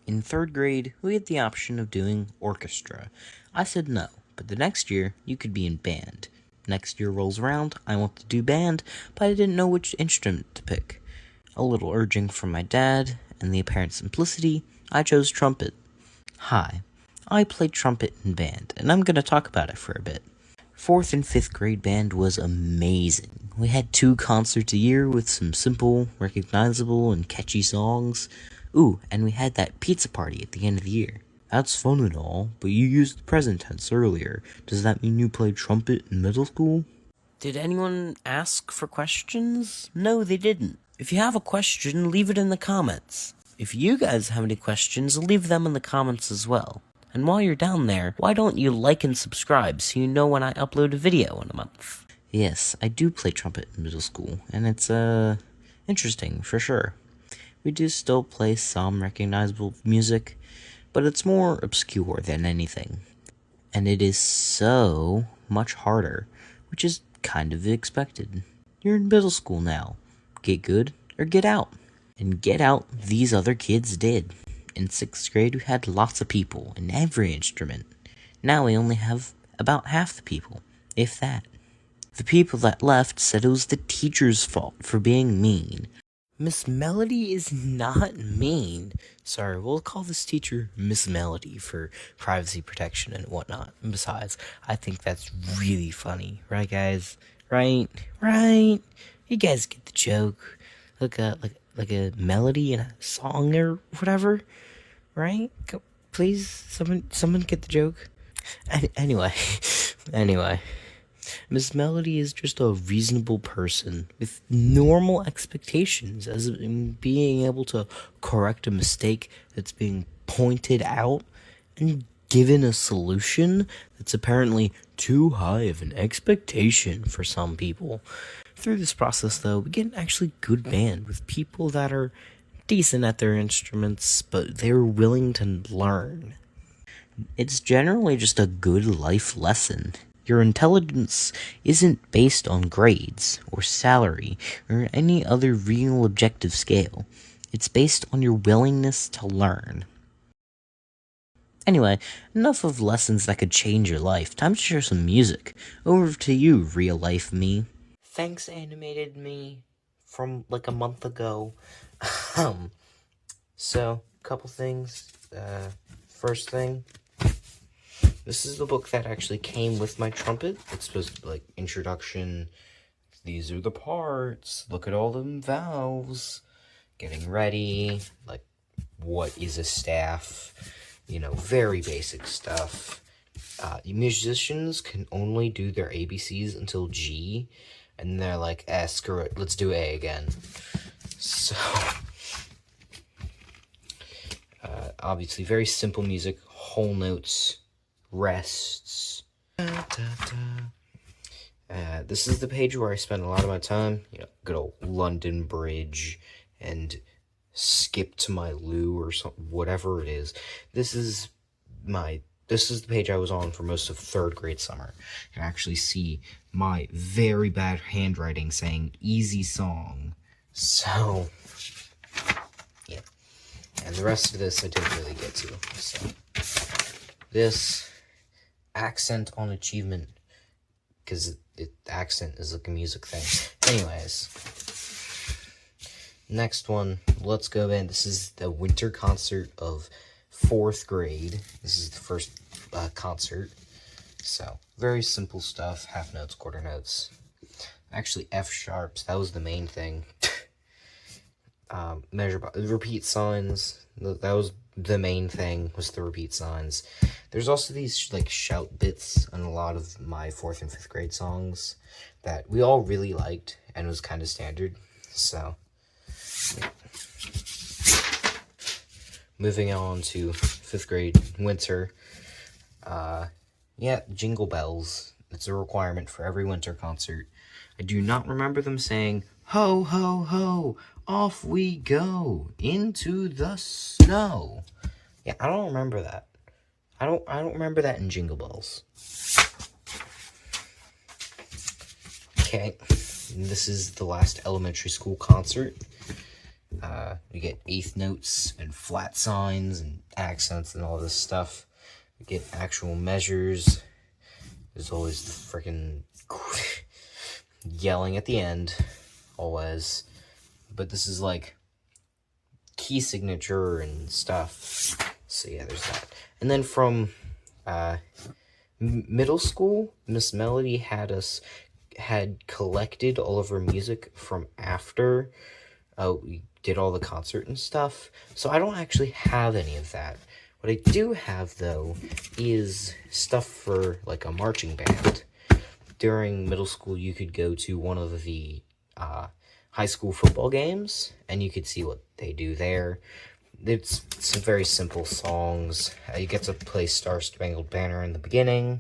In 3rd grade, we had the option of doing orchestra. I said no, but the next year, you could be in band. Next year rolls around, I want to do band, but I didn't know which instrument to pick. A little urging from my dad, and the apparent simplicity, I chose trumpet. Hi, I played trumpet in band, and I'm going to talk about it for a bit. 4th and 5th grade band was amazing. We had 2 concerts a year with some simple, recognizable, and catchy songs. Ooh, and we had that pizza party at the end of the year. That's fun and all, but you used the present tense earlier. Does that mean you played trumpet in middle school? Did anyone ask for questions? No, they didn't. If you have a question, leave it in the comments. If you guys have any questions, leave them in the comments as well. And while you're down there, why don't you like and subscribe so you know when I upload a video in a month? Yes, I do play trumpet in middle school, and it's, interesting, for sure. We do still play some recognizable music, but it's more obscure than anything. And it is so much harder, which is kind of expected. You're in middle school now. Get good or get out. And get out, these other kids did. In 6th grade, we had lots of people in every instrument. Now we only have about half the people, if that. The people that left said it was the teacher's fault for being mean. Miss Melody is not mean. Sorry, we'll call this teacher Miss Melody for privacy protection and whatnot. And besides, I think that's really funny. Right, guys? Right? You guys get the joke. Like a melody in a song or whatever. Right? Please, someone get the joke. Anyway. Miss Melody is just a reasonable person with normal expectations, as in being able to correct a mistake that's being pointed out and given a solution that's apparently too high of an expectation for some people. Through this process, though, we get an actually good band with people that are decent at their instruments, but they're willing to learn. It's generally just a good life lesson. Your intelligence isn't based on grades, or salary, or any other real objective scale. It's based on your willingness to learn. Anyway, enough of lessons that could change your life. Time to share some music. Over to you, real life me. Thanks, animated me, from like a month ago. So, couple things. First thing, this is the book that actually came with my trumpet. It's supposed to be like introduction. These are the parts. Look at all them valves. Getting ready. Like, what is a staff? Very basic stuff. Musicians can only do their ABCs until G. And they're like, screw it. Let's do A again. So, obviously, very simple music. Whole notes. Rests. This is the page where I spend a lot of my time. Good old London Bridge and Skip to My Lou or something, whatever it is. This is the page I was on for most of 3rd grade summer. You can actually see my very bad handwriting saying easy song. So, yeah. And the rest of this I didn't really get to. So, this accent on achievement, because accent is like a music thing. Anyways, next one, let's go in. This is the winter concert of 4th grade. This is the first concert. So, very simple stuff. Half notes, quarter notes. Actually, F sharps. That was the main thing. Measure by repeat signs. That was the main thing, was the repeat signs. There's also these like shout bits on a lot of my 4th and 5th grade songs that we all really liked and was kind of standard. So, yeah. Moving on to 5th grade winter. Jingle bells. It's a requirement for every winter concert. I do not remember them saying, ho, ho, ho, off we go into the snow. Yeah, I don't remember that. I don't remember that in Jingle Bells. Okay, this is the last elementary school concert. We get eighth notes and flat signs and accents and all this stuff. We get actual measures. There's always the freaking yelling at the end, always. But this is like key signature and stuff. So yeah, there's that. And then from middle school, Miss Melody had collected all of her music from after we did all the concert and stuff. So I don't actually have any of that. What I do have, though, is stuff for, like, a marching band. During middle school, you could go to one of the high school football games, and you could see what they do there. It's some very simple songs. You get to play Star Spangled Banner in the beginning,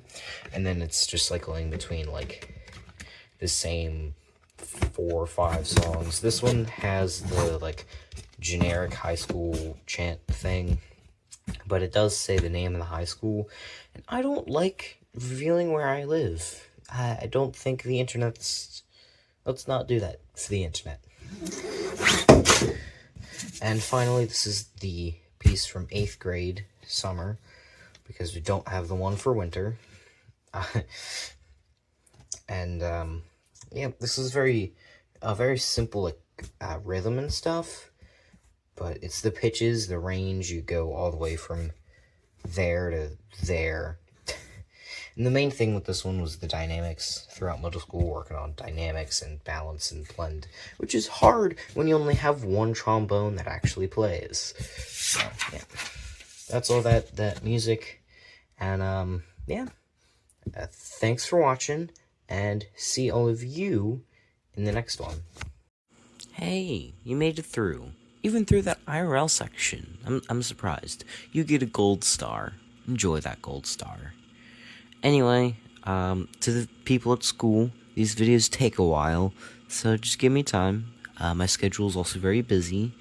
and then it's just cycling between, like, the same 4 or 5 songs. This one has the, like, generic high school chant thing, but it does say the name of the high school, and I don't like revealing where I live. I don't think the internet's... Let's not do that for the internet. And finally, this is the piece from 8th grade, summer, because we don't have the one for winter. Yeah, this is very simple, like, rhythm and stuff, but it's the pitches, the range, you go all the way from there to there. And the main thing with this one was the dynamics. Throughout middle school, working on dynamics and balance and blend, which is hard when you only have one trombone that actually plays. So, yeah. That's all that music. And, yeah. Thanks for watching, and see all of you in the next one. Hey, you made it through. Even through that IRL section. I'm surprised. You get a gold star. Enjoy that gold star. Anyway, to the people at school, these videos take a while, so just give me time. My schedule is also very busy.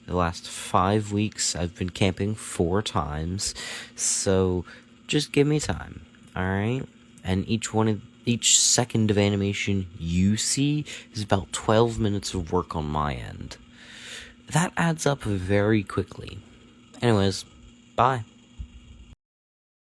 The last 5 weeks, I've been camping 4 times, so just give me time, alright? And each second of animation you see is about 12 minutes of work on my end. That adds up very quickly. Anyways, bye.